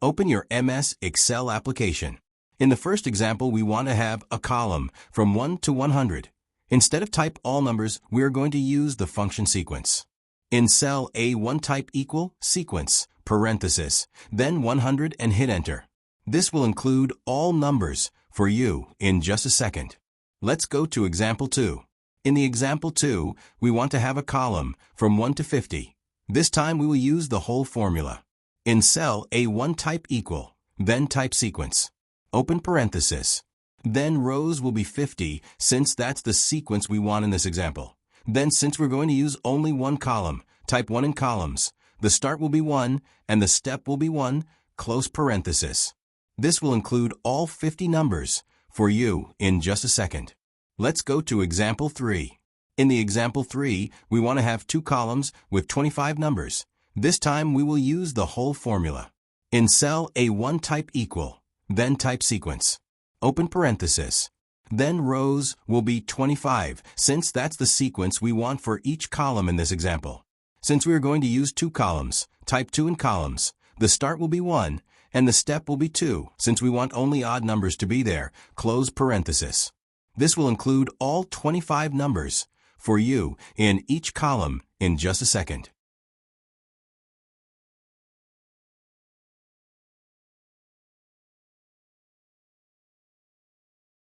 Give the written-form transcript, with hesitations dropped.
Open your MS Excel application. In the first example, we want to have a column from 1 to 100. Instead of type all numbers, we are going to use the function sequence. In cell A1, type equal sequence, parenthesis, then 100 and hit enter. This will include all numbers for you in just a second. Let's go to example 2. In the example 2, we want to have a column from 1 to 50. This time we will use the whole formula. In cell A1, type equal, then type sequence. Open parenthesis. Then rows will be 50 since that's the sequence we want in this example. Then since we're going to use only one column, type 1 in columns. The start will be 1 and the step will be 1, close parenthesis. This will include all 50 numbers for you in just a second. Let's go to example 3. In the example 3, we want to have 2 columns with 25 numbers. This time we will use the whole formula. In cell A1, type equal, then type sequence. Open parenthesis. Then rows will be 25 since that's the sequence we want for each column in this example. Since we are going to use 2 columns, type 2 in columns. The start will be 1 and the step will be 2 since we want only odd numbers to be there, close parenthesis. This will include all 25 numbers for you in each column in just a second.